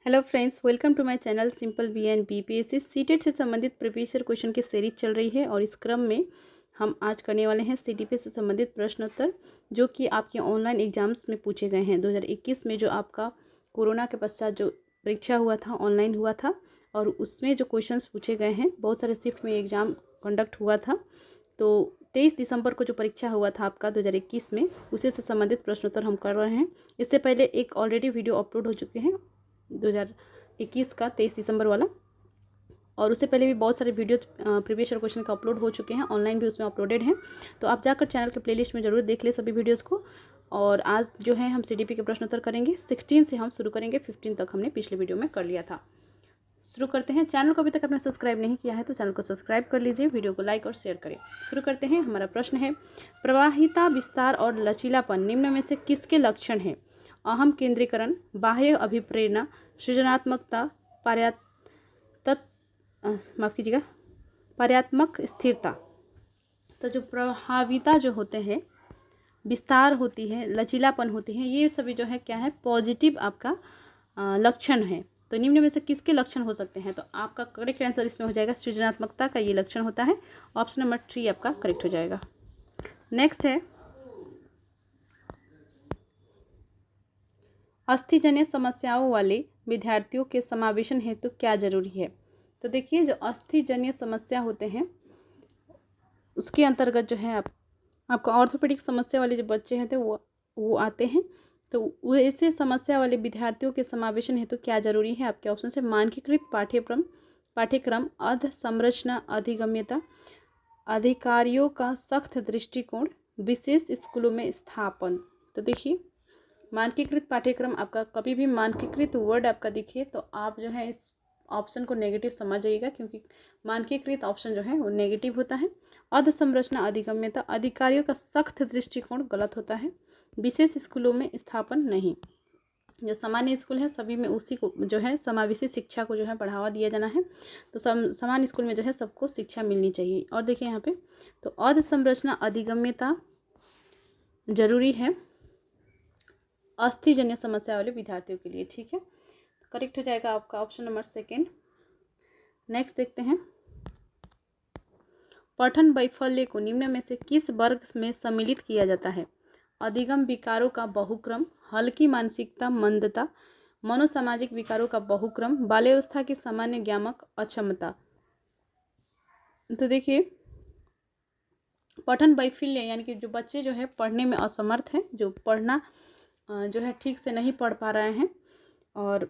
Hello friends, welcome to my channel simple B and BPSC CTET से संबंधित previous year question की series चल रही है और इस क्रम में हम आज करने वाले हैं सीटीपी से संबंधित प्रश्नोत्तर जो कि आपके ऑनलाइन एग्जाम्स में पूछे गए हैं। 2021 में जो आपका कोरोना के पश्चात जो परीक्षा हुआ था, ऑनलाइन हुआ था और उसमें जो क्वेश्चंस पूछे गए हैं, बहुत सारे शिफ्ट में एग्ज़ाम कंडक्ट हुआ था। तो 23 दिसंबर को जो परीक्षा हुआ था आपका 2021 में, उसी से संबंधित प्रश्नोत्तर हम कर रहे हैं। इससे पहले एक ऑलरेडी वीडियो अपलोड हो चुके हैं 2021 का 23 दिसंबर वाला, और उससे पहले भी बहुत सारे वीडियो प्रीवियस ईयर क्वेश्चन का अपलोड हो चुके हैं, ऑनलाइन भी उसमें अपलोडेड हैं। तो आप जाकर चैनल के प्लेलिस्ट में ज़रूर देख ले सभी वीडियोस को। और आज जो है हम सीडीपी के प्रश्नोत्तर करेंगे। 16 से हम शुरू करेंगे, 15 तक हमने पिछले वीडियो में कर लिया था। शुरू करते हैं। चैनल को अभी तक आपने सब्सक्राइब नहीं किया है तो चैनल को सब्सक्राइब कर लीजिए, वीडियो को लाइक और शेयर करें। शुरू करते हैं। हमारा प्रश्न है, प्रवाहिता, विस्तार और लचीलापन निम्न में से किसके लक्षण हैं? अहम केंद्रीकरण, बाह्य अभिप्रेरणा, सृजनात्मकता, पर्यात्मक स्थिरता। तो जो प्रभाविता जो होते हैं, विस्तार होती है, लचीलापन होती है, ये सभी जो है क्या है, पॉजिटिव आपका लक्षण है। तो निम्न में से किसके लक्षण हो सकते हैं? तो आपका करेक्ट आंसर इसमें हो जाएगा सृजनात्मकता का ये लक्षण होता है। ऑप्शन नंबर 3 आपका करेक्ट हो जाएगा। नेक्स्ट है, अस्थिजन्य समस्याओं वाले विद्यार्थियों के समावेशन हेतु क्या जरूरी है? तो देखिए, जो अस्थिजन्य समस्या होते हैं उसके अंतर्गत जो है आपका ऑर्थोपेडिक समस्या वाले जो बच्चे हैं वो आते हैं। तो वो ऐसे समस्या वाले विद्यार्थियों के समावेशन हेतु क्या जरूरी है? आपके ऑप्शन से मानकीकृत पाठ्यक्रम, अध संरचना, अधिगम्यता, अधिकारियों का सख्त दृष्टिकोण, विशेष स्कूलों में स्थापन। तो देखिए, मानकीकृत पाठ्यक्रम, आपका कभी भी मानकीकृत वर्ड आपका दिखे तो आप जो है इस ऑप्शन को नेगेटिव समझ जाइएगा, क्योंकि मानकीकृत ऑप्शन जो है वो नेगेटिव होता है। अध संरचना, अधिगम्यता, अधिकारियों का सख्त दृष्टिकोण गलत होता है। विशेष स्कूलों में स्थापन नहीं। जो सामान्य स्कूल है सभी में उसी को जो है समावेशी शिक्षा को जो है बढ़ावा दिया जाना है। तो सामान्य स्कूल में जो है सबको शिक्षा मिलनी चाहिए। और देखिए यहाँ पे, तो अध संरचना, अधिगम्यता जरूरी है अस्थिजन्य समस्या वाले विद्यार्थियों के लिए। ठीक है, करेक्ट हो जाएगा आपका ऑप्शन नंबर 2। नेक्स्ट देखते हैं, पठन वैफल्य को निम्न में से किस वर्ग में सम्मिलित किया जाता है? अधिगम विकारों का बहुक्रम, हल्की मानसिकता, मंदता, मनोसामाजिक विकारों का बहुक्रम, बाल्यावस्था की सामान्य ज्ञानक अक्षमता। तो देखिए, पठन वैफल्य यानी कि जो बच्चे जो है पढ़ने में असमर्थ हैं, जो पढ़ना जो है ठीक से नहीं पढ़ पा रहे हैं, और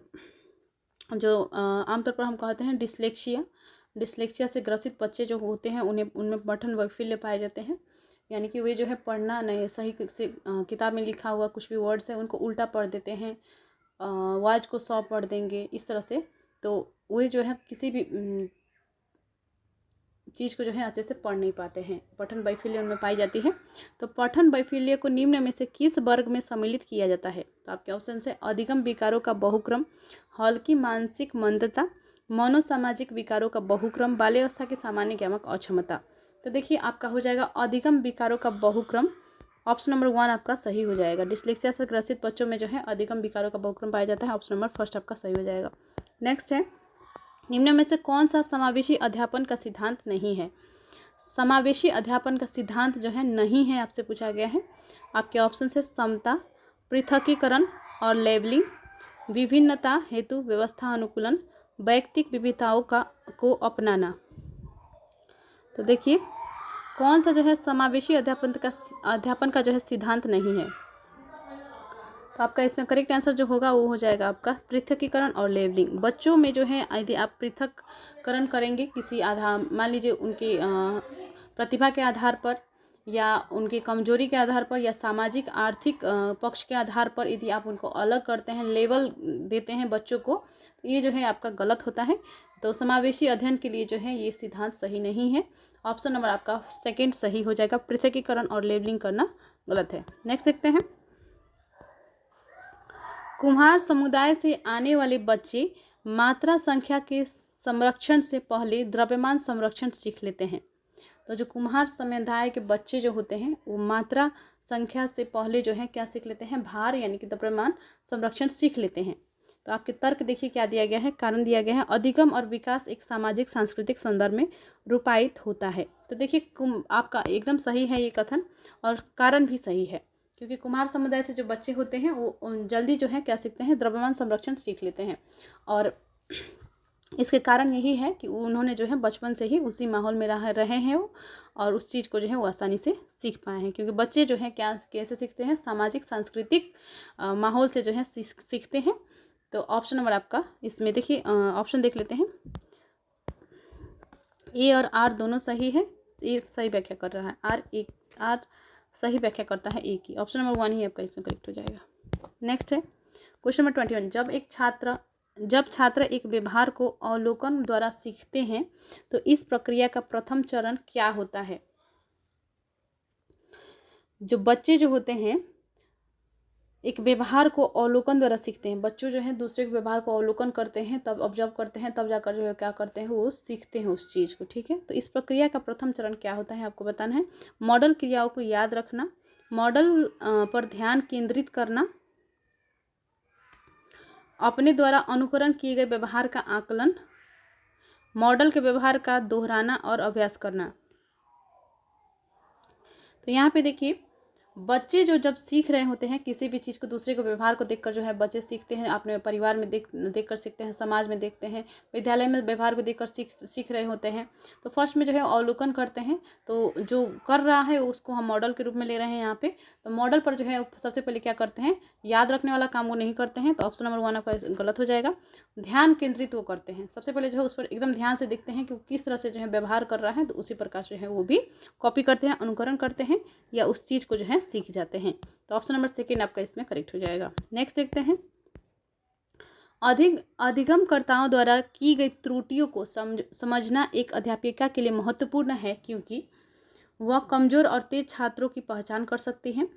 जो आमतौर पर हम कहते हैं डिसलेक्सिया से ग्रसित बच्चे जो होते हैं उनमें पठन वैफल्य पाए जाते हैं। यानी कि वे जो है पढ़ना नहीं सही से, किताब में लिखा हुआ कुछ भी वर्ड्स है उनको उल्टा पढ़ देते हैं, वाज को 100 पढ़ देंगे इस तरह से। तो वे जो है किसी भी चीज़ को जो है अच्छे से पढ़ नहीं पाते हैं, पठन वैफल्य उनमें पाई जाती है। तो पठन वैफल्य को निम्न में से किस वर्ग में सम्मिलित किया जाता है? तो आपके ऑप्शन से अधिगम विकारों का बहुक्रम, हल्की मानसिक मंदता, मनोसामाजिक विकारों का बहुक्रम, बाल्यावस्था की सामान्य ज्ञानक अक्षमता। तो देखिए, आपका हो जाएगा अधिगम विकारों का बहुक्रम। ऑप्शन नंबर 1 आपका सही हो जाएगा। डिसलेक्सिया से ग्रसित बच्चों में जो है अधिगम विकारों का बहुक्रम पाया जाता है। ऑप्शन नंबर 1 आपका सही हो जाएगा। नेक्स्ट है, निम्न में से कौन सा समावेशी अध्यापन का सिद्धांत नहीं है? समावेशी अध्यापन का सिद्धांत जो है नहीं है, आपसे पूछा गया है। आपके ऑप्शन से समता, पृथकीकरण और लेबलिंग, विभिन्नता हेतु व्यवस्था अनुकूलन, वैयक्तिक विविधताओं को अपनाना। तो देखिए, कौन सा जो है समावेशी अध्यापन का जो है सिद्धांत नहीं है? तो आपका इसमें करेक्ट आंसर जो होगा वो हो जाएगा आपका पृथकीकरण और लेबलिंग। बच्चों में जो है यदि आप पृथककरण करेंगे किसी आधार, मान लीजिए उनकी प्रतिभा के आधार पर या उनकी कमजोरी के आधार पर या सामाजिक आर्थिक पक्ष के आधार पर, यदि आप उनको अलग करते हैं, लेवल देते हैं बच्चों को, तो ये जो है आपका गलत होता है। तो समावेशी अध्ययन के लिए जो है ये सिद्धांत सही नहीं है। ऑप्शन नंबर आपका 2 सही हो जाएगा। पृथकीकरण और लेबलिंग करना गलत है। नेक्स्ट देखते हैं, कुम्हार समुदाय से आने वाले बच्चे मात्रा संख्या के संरक्षण से पहले द्रव्यमान संरक्षण सीख लेते हैं। तो जो कुम्हार समुदाय के बच्चे जो होते हैं वो मात्रा संख्या से पहले जो है क्या सीख लेते हैं? भार यानी कि द्रव्यमान संरक्षण सीख लेते हैं। तो आपके तर्क देखिए क्या दिया गया है, कारण दिया गया है, अधिगम और विकास एक सामाजिक सांस्कृतिक संदर्भ में रूपायित होता है। तो देखिए आपका एकदम सही है ये कथन, और कारण भी सही है, क्योंकि कुम्हार समुदाय से जो बच्चे होते हैं वो जल्दी जो है क्या सीखते हैं, द्रव्यमान संरक्षण सीख लेते हैं। और इसके कारण यही है कि उन्होंने जो है बचपन से ही उसी माहौल में रहे हैं वो, और उस चीज़ को जो है वो आसानी से सीख पाए हैं। क्योंकि बच्चे जो है क्या कैसे सीखते हैं, सामाजिक सांस्कृतिक माहौल से जो है सीखते हैं। तो ऑप्शन नंबर आपका इसमें देखिए, ऑप्शन देख लेते हैं, ए और आर दोनों सही है। ए सही व्याख्या कर रहा है, आर सही व्याख्या करता है ए की। ऑप्शन नंबर 1 ही आपका इसमें करेक्ट हो जाएगा। नेक्स्ट है क्वेश्चन नंबर 21, जब छात्र एक व्यवहार को अवलोकन द्वारा सीखते हैं तो इस प्रक्रिया का प्रथम चरण क्या होता है। जो बच्चे जो होते हैं एक व्यवहार को अवलोकन द्वारा सीखते हैं, बच्चों जो है दूसरे के व्यवहार को अवलोकन करते हैं, तब ऑब्जर्व करते हैं, तब जाकर जो है क्या करते हैं, वो सीखते हैं उस चीज़ को। ठीक है, तो इस प्रक्रिया का प्रथम चरण क्या होता है आपको बताना है। मॉडल क्रियाओं को याद रखना, मॉडल पर ध्यान केंद्रित करना, अपने द्वारा अनुकरण किए गए व्यवहार का आकलन, मॉडल के व्यवहार का दोहराना और अभ्यास करना। तो यहाँ पे देखिए बच्चे जो जब सीख रहे होते हैं किसी भी चीज़ को, दूसरे को व्यवहार को देखकर जो है बच्चे सीखते हैं, अपने परिवार में देखकर सीखते हैं, समाज में देखते हैं, विद्यालय में व्यवहार को देखकर सीख रहे होते हैं। तो फर्स्ट में जो है अवलोकन करते हैं, तो जो कर रहा है उसको हम मॉडल के रूप में ले रहे हैं यहाँ पे। तो मॉडल पर जो है सबसे पहले क्या करते हैं, याद रखने वाला काम वो नहीं करते हैं, तो ऑप्शन नंबर 1 आपका गलत हो जाएगा। ध्यान केंद्रित वो करते हैं, सबसे पहले जो है उस पर एकदम ध्यान से देखते हैं कि वो किस तरह से जो है व्यवहार कर रहा है, तो उसी प्रकार से जो है वो भी कॉपी करते हैं, अनुकरण करते हैं, या उस चीज़ को जो है सीख जाते हैं। तो ऑप्शन नंबर 2 आपका इसमें करेक्ट हो जाएगा। नेक्स्ट देखते हैं, अधिगमकर्ताओं द्वारा की गई त्रुटियों को समझना एक अध्यापिका के लिए महत्वपूर्ण है, क्योंकि वह कमजोर और तेज छात्रों की पहचान कर सकती हैं,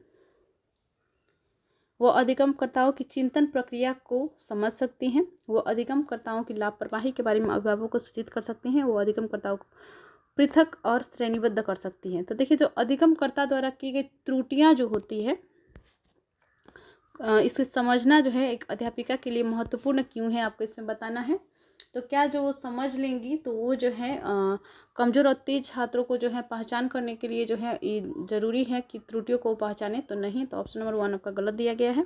वो अधिगमकर्ताओं की चिंतन प्रक्रिया को समझ सकती हैं, वो अधिगमकर्ताओं की लापरवाही के बारे में अभिभावकों को सूचित कर सकती हैं, वो अधिगमकर्ताओं को पृथक और श्रेणीबद्ध कर सकती हैं। तो देखिए जो अधिगमकर्ता द्वारा की गई त्रुटियां जो होती है, इसे समझना जो है एक अध्यापिका के लिए महत्वपूर्ण क्यों है, आपको इसमें बताना है। तो क्या जो वो समझ लेंगी तो वो जो है कमज़ोर और तेज छात्रों को जो है पहचान करने के लिए जो है ये ज़रूरी है कि त्रुटियों को पहचाने, तो नहीं। तो ऑप्शन नंबर 1 आपका गलत दिया गया है।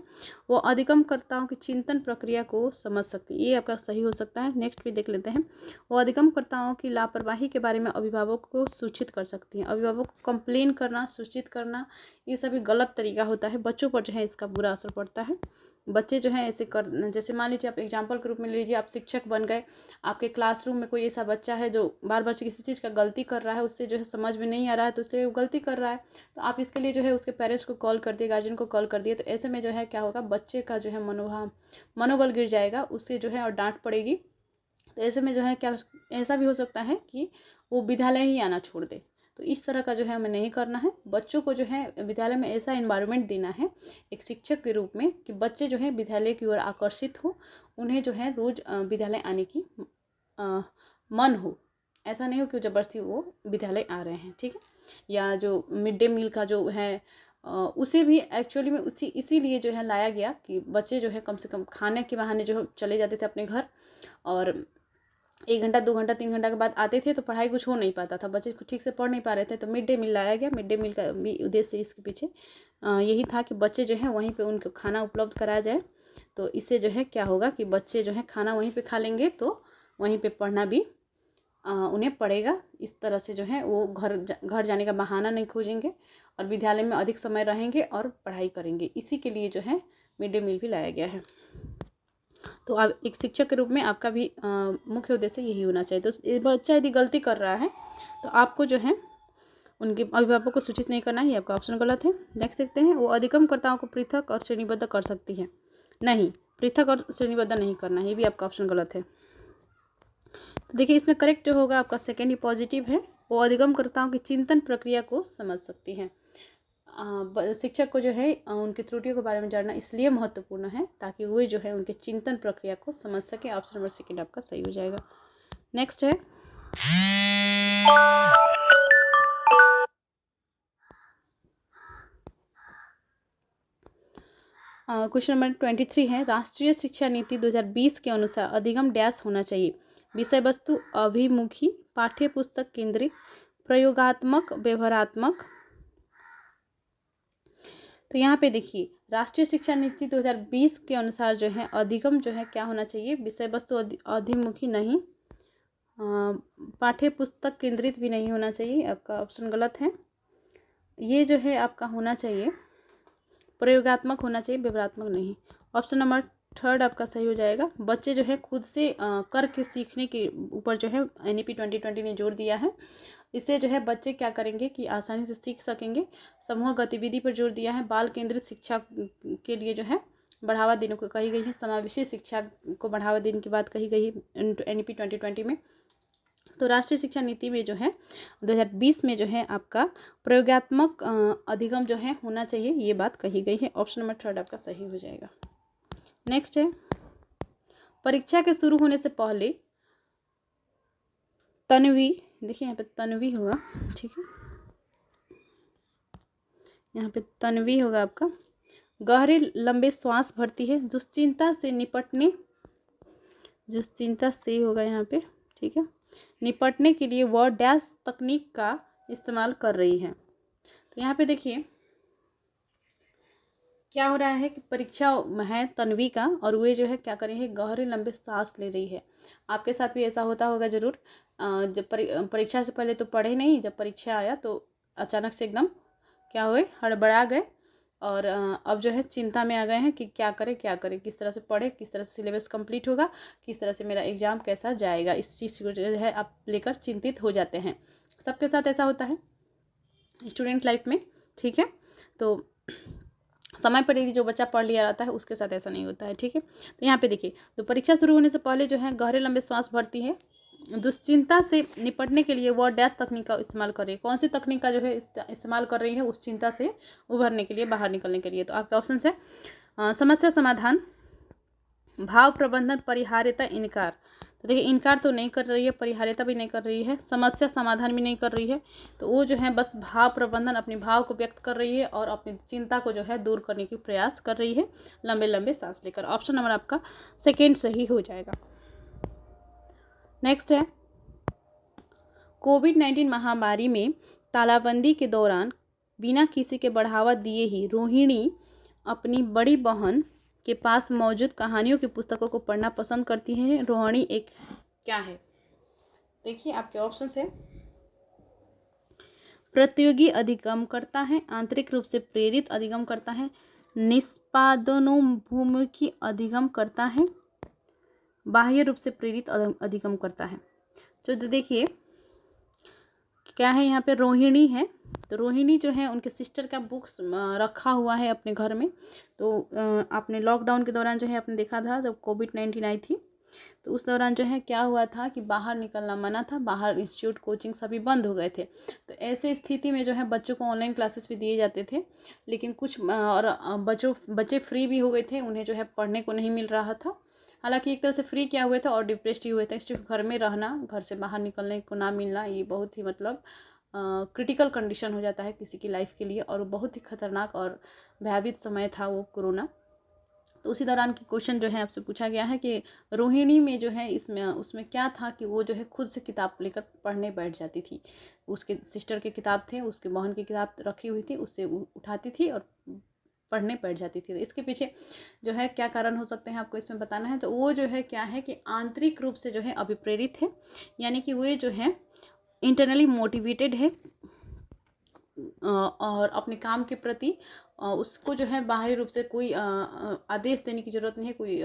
वो अधिगमकर्ताओं की चिंतन प्रक्रिया को समझ सकती है, ये आपका सही हो सकता है। नेक्स्ट भी देख लेते हैं, वो अधिगमकर्ताओं की लापरवाही के बारे में अभिभावक को सूचित कर सकती हैं। अभिभावक को कंप्लेन करना, सूचित करना, ये सभी गलत तरीका होता है, बच्चों पर जो है इसका बुरा असर पड़ता है। बच्चे जो है ऐसे कर, जैसे मान लीजिए आप एग्जाम्पल के रूप में लीजिए, आप शिक्षक बन गए, आपके क्लासरूम में कोई ऐसा बच्चा है जो बार बार किसी चीज़ का गलती कर रहा है, उससे जो है समझ में नहीं आ रहा है, तो इसलिए वो गलती कर रहा है, तो आप इसके लिए जो है उसके पेरेंट्स को कॉल कर दिए, गार्जियन को कॉल कर दिए, तो ऐसे में जो है क्या होगा, बच्चे का जो है मनोबल गिर जाएगा, उससे जो है और डांट पड़ेगी। तो ऐसे में जो है क्या, ऐसा भी हो सकता है कि वो विद्यालय ही आना छोड़ दे। तो इस तरह का जो है हमें नहीं करना है, बच्चों को जो है विद्यालय में ऐसा एनवायरनमेंट देना है एक शिक्षक के रूप में कि बच्चे जो है विद्यालय की ओर आकर्षित हो, उन्हें जो है रोज़ विद्यालय आने की मन हो। ऐसा नहीं हो कि ज़बरदस्ती वो विद्यालय आ रहे हैं, ठीक है। या जो मिड डे मील का जो है उसे भी एक्चुअली में इसीलिए जो है लाया गया कि बच्चे जो है कम से कम खाने के बहाने जो चले जाते थे अपने घर, और 1 घंटा 2 घंटा 3 घंटा के बाद आते थे, तो पढ़ाई कुछ हो नहीं पाता था, बच्चे ठीक से पढ़ नहीं पा रहे थे। तो मिड डे मील लाया गया। मिड डे मील का भी उद्देश्य इसके पीछे यही था कि बच्चे जो है वहीं पे उनको खाना उपलब्ध कराया जाए। तो इससे जो है क्या होगा कि बच्चे जो है खाना वहीं पे खा लेंगे, तो वहीं पे पढ़ना भी उन्हें पड़ेगा। इस तरह से जो है वो घर जाने का बहाना नहीं खोजेंगे, और विद्यालय में अधिक समय रहेंगे और पढ़ाई करेंगे। इसी के लिए जो है मिड डे मील भी लाया गया है। तो आप एक शिक्षक के रूप में आपका भी मुख्य उद्देश्य यही होना चाहिए। तो बच्चा यदि गलती कर रहा है तो आपको जो है उनके अभिभावक को सूचित नहीं करना है, ये आपका ऑप्शन गलत है। नेक्स्ट देखते हैं, वो अधिगमकर्ताओं को पृथक और श्रेणीबद्ध कर सकती है, नहीं, पृथक और श्रेणीबद्ध नहीं करना है, ये भी आपका ऑप्शन गलत है। तो देखिए इसमें करेक्ट जो होगा आपका सेकेंड ही पॉजिटिव है, वो अधिगमकर्ताओं की चिंतन प्रक्रिया को समझ सकती हैं। शिक्षक को जो है उनकी त्रुटियों के बारे में जानना इसलिए महत्वपूर्ण है ताकि वो जो है उनके चिंतन प्रक्रिया को समझ सके। ऑप्शन नंबर 2 आपका सही हो जाएगा। नेक्स्ट है, क्वेश्चन नंबर 23 है, राष्ट्रीय शिक्षा नीति 2020 के अनुसार अधिगम डैश होना चाहिए। विषय वस्तु अभिमुखी, पाठ्य पुस्तक केंद्रित, प्रयोगात्मक, व्यवहारात्मक। तो यहाँ पे देखिए राष्ट्रीय शिक्षा नीति 2020 के अनुसार जो है अधिगम जो है क्या होना चाहिए, विषय वस्तु अभिमुखी नहीं, पाठ्य पुस्तक केंद्रित भी नहीं होना चाहिए, आपका ऑप्शन गलत है। ये जो है आपका होना चाहिए प्रयोगात्मक होना चाहिए, व्यवहारात्मक नहीं। ऑप्शन नंबर 3 आपका सही हो जाएगा। बच्चे जो है खुद से करके सीखने के ऊपर जो है NEP 2020 ने जोर दिया है। इससे जो है बच्चे क्या करेंगे कि आसानी से सीख सकेंगे। समूह गतिविधि पर जोर दिया है। बाल केंद्रित शिक्षा के लिए जो है बढ़ावा देने को कही गई है। समावेशी शिक्षा को बढ़ावा देने की बात कही गई है NEP 2020 में। तो राष्ट्रीय शिक्षा नीति में जो है 2020 में जो है आपका प्रयोगात्मक अधिगम जो है होना चाहिए, ये बात कही गई है। ऑप्शन नंबर 3 आपका सही हो जाएगा। नेक्स्ट है, परीक्षा के शुरू होने से पहले तन्वी, देखिए यहाँ पे तन्वी होगा, ठीक है, यहाँ पे तन्वी होगा आपका। गहरे लंबे श्वास भरती है, दुश्चिंता से होगा यहाँ पे, ठीक है, निपटने के लिए वह डैश तकनीक का इस्तेमाल कर रही है। तो यहाँ पे देखिए क्या हो रहा है कि परीक्षा है तन्वी का, और वे जो है क्या कर रही है, गहरे लंबे सांस ले रही है। आपके साथ भी ऐसा होता होगा जरूर। जब परीक्षा से पहले तो पढ़े नहीं, जब परीक्षा आया तो अचानक से एकदम क्या हुए, हड़बड़ा गए, और अब जो है चिंता में आ गए हैं कि क्या करें, किस तरह से पढ़े, किस तरह से सिलेबस कंप्लीट होगा, किस तरह से मेरा एग्ज़ाम कैसा जाएगा। इस चीज़ को जो है आप लेकर चिंतित हो जाते हैं। सबके साथ ऐसा होता है स्टूडेंट लाइफ में, ठीक है। तो समय पर यदि जो बच्चा पढ़ लिया रहता है उसके साथ ऐसा नहीं होता है, ठीक है। तो यहाँ पे देखिए, तो परीक्षा शुरू होने से पहले जो है गहरे लंबे सांस भरती है, दुश्चिंता से निपटने के लिए वह डैश तकनीक का इस्तेमाल कर रही है। कौन सी तकनीक का जो है इस्तेमाल कर रही है उस चिंता से उभरने के लिए, बाहर निकलने के लिए। तो आपका ऑप्शन है समस्या समाधान, भाव प्रबंधन, परिहार्यता, इनकार। तो देखिए इनकार तो नहीं कर रही है, परिहार्यता भी नहीं कर रही है, समस्या समाधान भी नहीं कर रही है। तो वो जो है बस भाव प्रबंधन, अपने भाव को व्यक्त कर रही है और अपनी चिंता को जो है दूर करने की प्रयास कर रही है लंबे लंबे सांस लेकर। ऑप्शन नंबर आपका सेकेंड सही हो जाएगा। नेक्स्ट है, कोविड-19 महामारी में तालाबंदी के दौरान बिना किसी के बढ़ावा दिए ही रोहिणी अपनी बड़ी बहन के पास मौजूद कहानियों की पुस्तकों को पढ़ना पसंद करती है। रोहिणी एक क्या है, देखिए आपके ऑप्शन है, प्रतियोगी अधिगम करता है, आंतरिक रूप से प्रेरित अधिगम करता है, निष्पादनोन्मुखी अधिगम करता है, बाह्य रूप से प्रेरित अधिगम करता है। तो देखिए क्या है, यहाँ पे रोहिणी है। तो रोहिणी जो है उनके सिस्टर का बुक्स रखा हुआ है अपने घर में। तो आपने लॉकडाउन के दौरान जो है आपने देखा था जब कोविड-19 आई थी, तो उस दौरान जो है क्या हुआ था कि बाहर निकलना मना था, बाहर इंस्टीट्यूट कोचिंग सभी बंद हो गए थे। तो ऐसे स्थिति में जो है बच्चों को ऑनलाइन क्लासेस भी दिए जाते थे, लेकिन कुछ और बच्चे फ्री भी हो गए थे, उन्हें जो है पढ़ने को नहीं मिल रहा था। हालांकि एक तरह से फ्री क्या हुए थे और डिप्रेस्ड ही हुए थे। सिर्फ घर में रहना, घर से बाहर निकलने को ना मिलना, ये बहुत ही मतलब क्रिटिकल कंडीशन हो जाता है किसी की लाइफ के लिए, और बहुत ही खतरनाक और भयावह समय था वो कोरोना। तो उसी दौरान की क्वेश्चन जो है आपसे पूछा गया है कि रोहिणी में जो है इसमें उसमें क्या था कि वो जो है खुद से किताब लेकर पढ़ने बैठ जाती थी। उसके सिस्टर के किताब थे, उसके बहन की किताब रखी हुई थी, उससे उठाती थी और पढ़ने बैठ जाती थी। तो इसके पीछे जो है क्या कारण हो सकते हैं आपको इसमें बताना है। तो वो जो है क्या है कि आंतरिक रूप से जो है अभिप्रेरित है, यानी कि वो जो है इंटरनली मोटिवेटेड है और अपने काम के प्रति उसको जो है बाहरी रूप से कोई आदेश देने की ज़रूरत नहीं है, कोई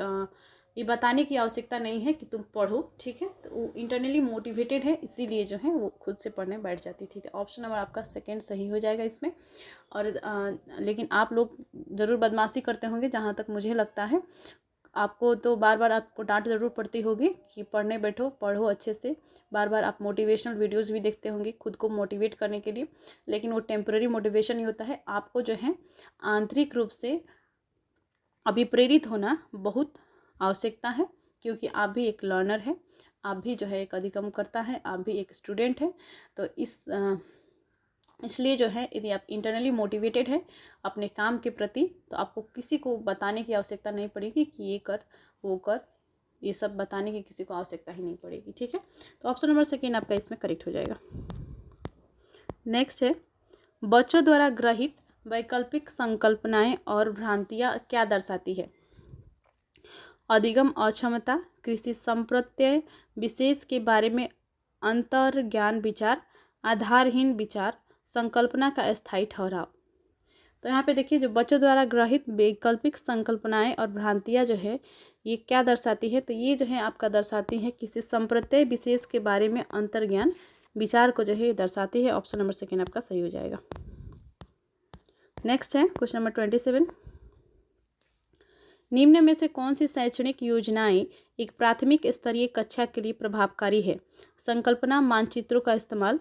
ये बताने की आवश्यकता नहीं है कि तुम पढ़ो, ठीक है। तो वो इंटरनली मोटिवेटेड है, इसीलिए जो है वो खुद से पढ़ने बैठ जाती थी। तो ऑप्शन नंबर आपका सेकंड सही हो जाएगा इसमें। और लेकिन आप लोग ज़रूर बदमाशी करते होंगे, जहाँ तक मुझे लगता है। आपको तो बार बार आपको डांट ज़रूर पड़ती होगी कि पढ़ने बैठो, पढ़ो अच्छे से। बार बार आप मोटिवेशनल वीडियोस भी देखते होंगे खुद को मोटिवेट करने के लिए, लेकिन वो टेम्पररी मोटिवेशन ही होता है। आपको जो है आंतरिक रूप से अभिप्रेरित होना बहुत आवश्यकता है, क्योंकि आप भी एक लर्नर है, आप भी जो है एक अधिगम करता है, आप भी एक स्टूडेंट है। तो इस इसलिए जो है यदि आप इंटरनली मोटिवेटेड है अपने काम के प्रति, तो आपको किसी को बताने की आवश्यकता नहीं पड़ेगी कि ये कर वो कर, ये सब बताने की किसी को आवश्यकता ही नहीं पड़ेगी। ठीक है, तो ऑप्शन नंबर सेकेंड आपका इसमें करेक्ट हो जाएगा। नेक्स्ट है, बच्चों द्वारा ग्रहित वैकल्पिक संकल्पनाएं और भ्रांतियां क्या दर्शाती है? अधिगम अक्षमता, कृषि संप्रत्यय विशेष के बारे में अंतर्ज्ञान विचार, आधारहीन विचार, संकल्पना का स्थायी ठहराव। तो यहाँ पे देखिए, जो बच्चों द्वारा ग्रहित वैकल्पिक संकल्पनाएं और भ्रांतियां जो है ये क्या दर्शाती है? तो ये जो है आपका दर्शाती है किसी संप्रत्यय विशेष के बारे में अंतर्ज्ञान विचार को जो है दर्शाती है। ऑप्शन नंबर सेकेंड आपका सही हो जाएगा। नेक्स्ट है क्वेश्चन नंबर 27, निम्न में से कौन सी शैक्षणिक योजनाएं एक प्राथमिक स्तरीय कक्षा के लिए प्रभावकारी है? संकल्पना मानचित्रों का इस्तेमाल,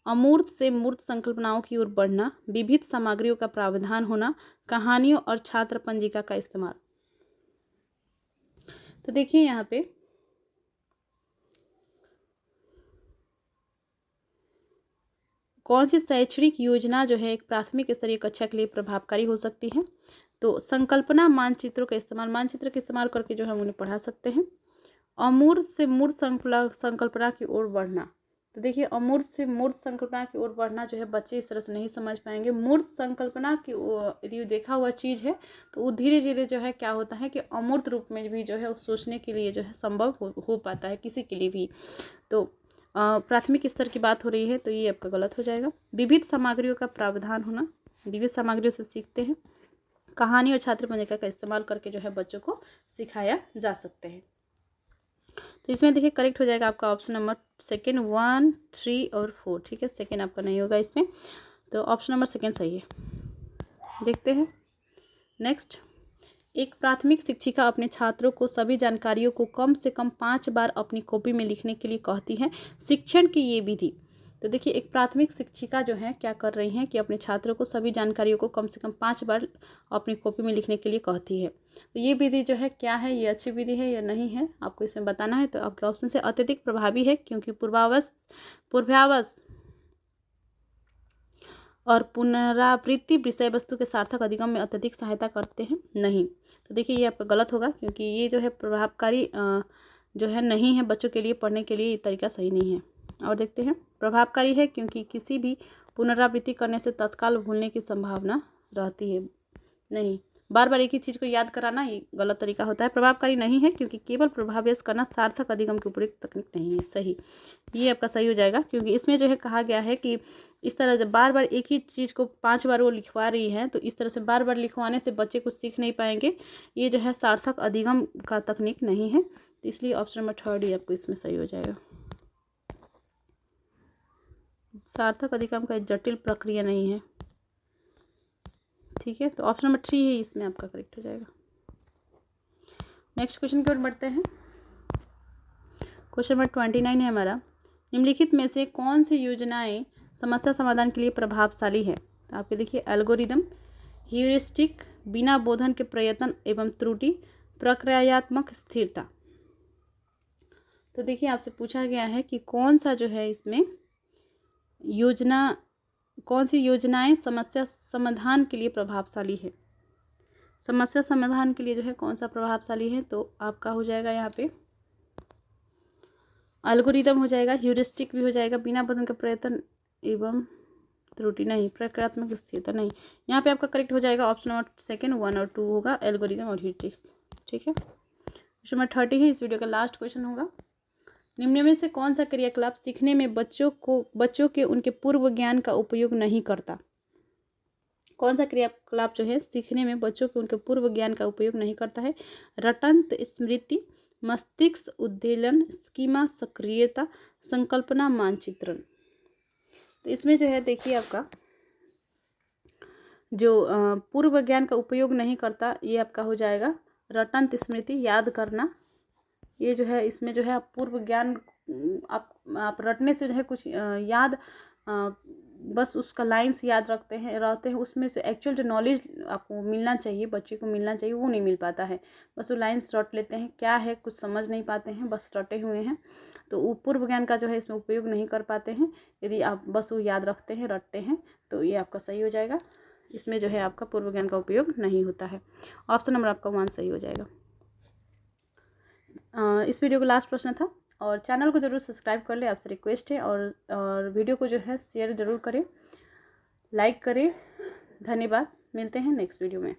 अमूर्त से मूर्त संकल्पनाओं की ओर बढ़ना, विविध सामग्रियों का प्रावधान होना, कहानियों और छात्र पंजिका का इस्तेमाल। तो देखिए यहाँ पे कौन सी शैक्षणिक योजना जो है एक प्राथमिक स्तरीय कक्षा के लिए प्रभावकारी हो सकती है? तो संकल्पना मानचित्रों का इस्तेमाल, मानचित्र का इस्तेमाल करके जो हम उन्हें पढ़ा सकते हैं। अमूर्त से मूर्त संकल्पना की ओर बढ़ना, तो देखिए अमूर्त से मूर्त संकल्पना की ओर बढ़ना जो है बच्चे इस तरह से नहीं समझ पाएंगे। मूर्त संकल्पना की यदि देखा हुआ चीज़ है तो वो धीरे धीरे जो है क्या होता है कि अमूर्त रूप में भी जो है सोचने के लिए जो है संभव हो पाता है किसी के लिए भी। तो प्राथमिक स्तर की बात हो रही है तो ये आपका गलत हो जाएगा। विविध सामग्रियों का प्रावधान होना, विविध सामग्रियों से सीखते हैं। कहानी और छात्र पंजिका का इस्तेमाल करके जो है बच्चों को सिखाया जा सकते हैं। तो इसमें देखिए करेक्ट हो जाएगा आपका ऑप्शन नंबर सेकेंड, 1, 3 और 4। ठीक है, सेकेंड आपका नहीं होगा इसमें, तो ऑप्शन नंबर सेकेंड सही है। देखते हैं नेक्स्ट, एक प्राथमिक शिक्षिका अपने छात्रों को सभी जानकारियों को कम से कम 5 बार अपनी कॉपी में लिखने के लिए कहती है। शिक्षण की ये विधि, तो देखिए एक प्राथमिक शिक्षिका जो है क्या कर रही हैं कि अपने छात्रों को सभी जानकारियों को कम से कम 5 बार अपनी कॉपी में लिखने के लिए कहती है। तो ये विधि जो है क्या है, ये अच्छी विधि है या नहीं है, आपको इसमें बताना है। तो आपके ऑप्शन से अत्यधिक प्रभावी है, क्योंकि पूर्वाभास और पुनरावृत्ति विषय वस्तु के सार्थक अधिगम में अत्यधिक सहायता करते हैं, नहीं। तो देखिए ये आपका गलत होगा, क्योंकि ये जो है प्रभावकारी जो है नहीं है बच्चों के लिए पढ़ने के लिए, ये तरीका सही नहीं है। और देखते हैं, प्रभावकारी है क्योंकि किसी भी पुनरावृत्ति करने से तत्काल भूलने की संभावना रहती है, नहीं। बार बार एक ही चीज़ को याद कराना ये गलत तरीका होता है। प्रभावकारी नहीं है क्योंकि केवल प्रभाव्यास करना सार्थक अधिगम की उपयुक्त तकनीक नहीं है, सही। ये आपका सही हो जाएगा, क्योंकि इसमें जो है कहा गया है कि इस तरह से बार बार एक ही चीज़ को 5 बार वो लिखवा रही है, तो इस तरह से बार बार लिखवाने से बच्चे कुछ सीख नहीं पाएंगे। ये जो है सार्थक अधिगम का तकनीक नहीं है, तो इसलिए ऑप्शन नंबर 3 ही आपको इसमें सही हो जाएगा। सार्थक अधिगम का जटिल प्रक्रिया नहीं है, ठीक है। तो ऑप्शन नंबर 3 है इसमें आपका करेक्ट हो जाएगा। नेक्स्ट क्वेश्चन की ओर बढ़ते हैं। क्वेश्चन नंबर 29 है हमारा, निम्नलिखित में से कौन सी योजनाएं समस्या समाधान के लिए प्रभावशाली है? तो आपके देखिए एल्गोरिदम, ह्यूरिस्टिक, बिना बोधन के प्रयत्न एवं त्रुटि, प्रक्रियात्मक स्थिरता। तो देखिए आपसे पूछा गया है कि कौन सा जो है इसमें कौन सी योजनाएं समस्या समाधान के लिए प्रभावशाली है। समस्या समाधान के लिए जो है कौन सा प्रभावशाली है, तो आपका हो जाएगा यहाँ पे एल्गोरिदम हो जाएगा, ह्यूरिस्टिक भी हो जाएगा, बिना बोधन के प्रयत्न एवं त्रुटि नहीं, प्रक्रियात्मक स्थिरता नहीं। यहाँ पे आपका करेक्ट हो जाएगा ऑप्शन नंबर सेकेंड, 1 और 2 होगा, एल्गोरिदम और ह्यूरिस्टिक्स। ठीक है, क्वेश्चन नंबर 30 है, इस वीडियो का लास्ट क्वेश्चन होगा। निम्न में से कौन सा क्रियाकलाप सीखने में बच्चों के उनके पूर्व ज्ञान का उपयोग नहीं करता? कौन सा क्रियाकलाप जो है सीखने में बच्चों के उनके पूर्व ज्ञान का उपयोग नहीं करता है? रटंत स्मृति, मस्तिष्क उद्दीलन, स्कीमा सक्रियता, संकल्पना मानचित्रण। तो इसमें जो है देखिए आपका जो पूर्व ज्ञान का उपयोग नहीं करता, ये आपका हो जाएगा रटंत स्मृति, याद करना। ये जो है इसमें जो है आप पूर्व ज्ञान आप रटने से जो है कुछ याद बस उसका लाइन्स याद रहते हैं, उसमें से एक्चुअल जो नॉलेज आपको मिलना चाहिए, बच्चे को मिलना चाहिए, वो नहीं मिल पाता है। बस वो लाइन्स रट लेते हैं, क्या है कुछ समझ नहीं पाते हैं, बस रटे हुए हैं। तो वो पूर्व ज्ञान का जो है इसमें उपयोग नहीं कर पाते हैं। यदि आप बस वो याद रखते हैं, रटते हैं, तो ये आपका सही हो जाएगा। इसमें जो है आपका पूर्व ज्ञान का उपयोग नहीं होता है। ऑप्शन नंबर आपका 1 सही हो जाएगा। इस वीडियो का लास्ट प्रश्न था, और चैनल को ज़रूर सब्सक्राइब कर ले, आपसे रिक्वेस्ट है। और वीडियो को जो है शेयर ज़रूर करें, लाइक करें। धन्यवाद। मिलते हैं नेक्स्ट वीडियो में।